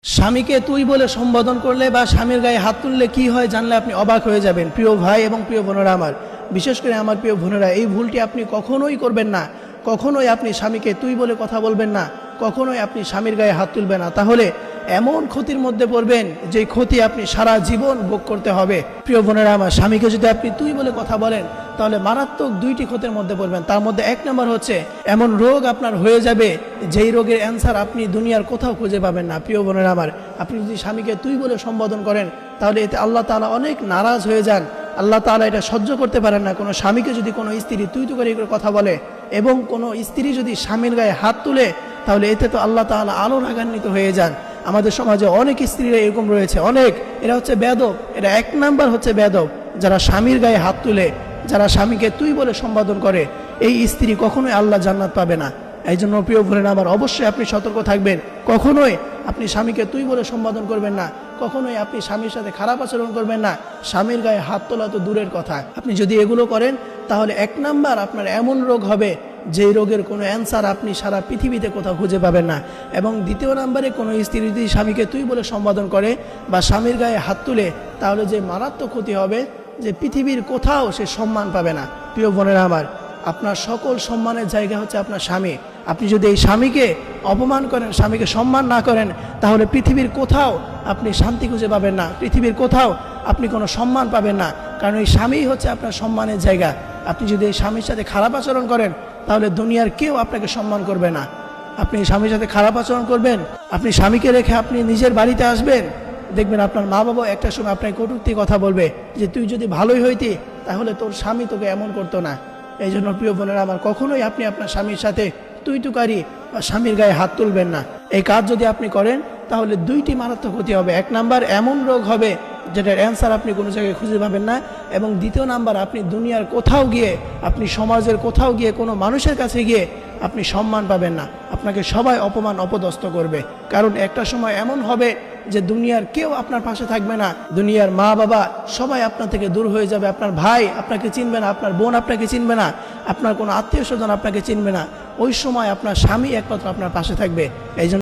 স্বামীকে তুই বলে সম্বোধন করলে বা স্বামীর গায়ে হাত তুললে কি হয় জানলে আপনি অবাক হয়ে যাবেন। প্রিয় ভাই এবং প্রিয় বোনেরা আমার, বিশেষ করে আমার প্রিয় বোনেরা, এই ভুলটি আপনি কখনোই করবেন না। কখনোই আপনি স্বামীকে তুই বলে কথা বলবেন না, কখনোই আপনি স্বামীর গায়ে হাত তুলবেন না। তাহলে এমন ক্ষতির মধ্যে পড়বেন যে ক্ষতি আপনি সারা জীবন ভোগ করতে হবে। প্রিয় বোনেরা আমার, স্বামীকে যদি আপনি তুই বলে কথা বলেন তাহলে মারাত্মক দুইটি ক্ষতির মধ্যে পড়বেন। তার মধ্যে এক নম্বর হচ্ছে এমন রোগ আপনার হয়ে যাবে যেই রোগের অ্যান্সার আপনি দুনিয়ার কোথাও খুঁজে পাবেন না। প্রিয় বোনেরা আমার, আপনি যদি স্বামীকে তুই বলে সম্বোধন করেন তাহলে এতে আল্লাহ তাআলা অনেক নারাজ হয়ে যান। আল্লাহ তাআলা এটা সহ্য করতে পারেন না। কোনো স্বামীকে যদি কোনো স্ত্রী তুই করে কথা বলে এবং কোনো স্ত্রী যদি স্বামীর গায়ে হাত তুলে তাহলে এতে তো আল্লাহ তাআলা আরও রাগান্বিত হয়ে যান। আমাদের সমাজে অনেক স্ত্রীরা এরকম রয়েছে, অনেক। এরা হচ্ছে বেয়াদব। এরা এক নাম্বার হচ্ছে বেয়াদব, যারা স্বামীর গায়ে হাত তুলে, যারা স্বামীকে তুই বলে সম্বোধন করে। এই স্ত্রী কখনোই আল্লাহ জান্নাত পাবে না। এই জন্য প্রিয় বোনেরা আমার, অবশ্যই আপনি সতর্ক থাকবেন। কখনোই আপনি স্বামীকে তুই বলে সম্বোধন করবেন না, কখনোই আপনি স্বামীর সাথে খারাপ আচরণ করবেন না। স্বামীর গায়ে হাত তোলা তো দূরের কথা, আপনি যদি এগুলো করেন তাহলে এক নাম্বার আপনার এমন রোগ হবে যেই রোগের কোনো অ্যান্সার আপনি সারা পৃথিবীতে কোথাও খুঁজে পাবেন না। এবং দ্বিতীয় নাম্বারে, কোনো স্ত্রী যদি স্বামীকে তুই বলে সম্বোধন করে বা স্বামীর গায়ে হাত তুলে তাহলে যে মারাত্মক ক্ষতি হবে যে পৃথিবীর কোথাও সে সম্মান পাবে না। প্রিয় বোনেরা আমার, আপনার সকল সম্মানের জায়গা হচ্ছে আপনার স্বামী। আপনি যদি এই স্বামীকে অপমান করেন, স্বামীকে সম্মান না করেন, তাহলে পৃথিবীর কোথাও আপনি শান্তি খুঁজে পাবেন না, পৃথিবীর কোথাও আপনি কোনো সম্মান পাবেন না। কারণ এই স্বামীই হচ্ছে আপনার সম্মানের জায়গা। আপনি যদি এই স্বামীর সাথে খারাপ আচরণ করেন তাহলে দুনিয়ার কেউ আপনাকে সম্মান করবে না। আপনি স্বামীর সাথে খারাপ আচরণ করবেন, আপনি স্বামীকে রেখে আপনি নিজের বাড়িতে আসবেন, দেখবেন আপনার মা বাবা একটা সময় আপনাকে কটূক্তি কথা বলবে যে তুই যদি ভালোই হইতি তাহলে তোর স্বামী তোকে এমন করতো না। এই জন্য প্রিয় বোনেরা আমার, কখনোই আপনি আপনার স্বামীর সাথে তুই তুকারি বা স্বামীর গায়ে হাত তুলবেন না। এই কাজ যদি আপনি করেন তাহলে দুইটি মারাত্মক ক্ষতি হবে। এক নাম্বার, এমন রোগ হবে যেটার অ্যান্সার আপনি কোনো জায়গায় খুঁজে পাবেন না। এবং দ্বিতীয় নাম্বার, আপনি দুনিয়ার কোথাও গিয়ে, আপনি সমাজের কোথাও গিয়ে, কোনো মানুষের কাছে গিয়ে আপনি সম্মান পাবেন না। আপনাকে সবাই অপমান অপদস্থ করবে। কারণ একটা সময় এমন হবে যে দুনিয়ার কেউ আপনার পাশে থাকবে না, দুনিয়ার মা বাবা সবাই আপনার থেকে দূর হয়ে যাবে। আপনার ভাই আপনাকে চিনবে না, আপনার বোন আপনাকে চিনবে না, আপনার কোনো আত্মীয় স্বজন আপনাকে চিনবে না। ওই সময় আপনার স্বামী একমাত্র আপনার পাশে থাকবে। এই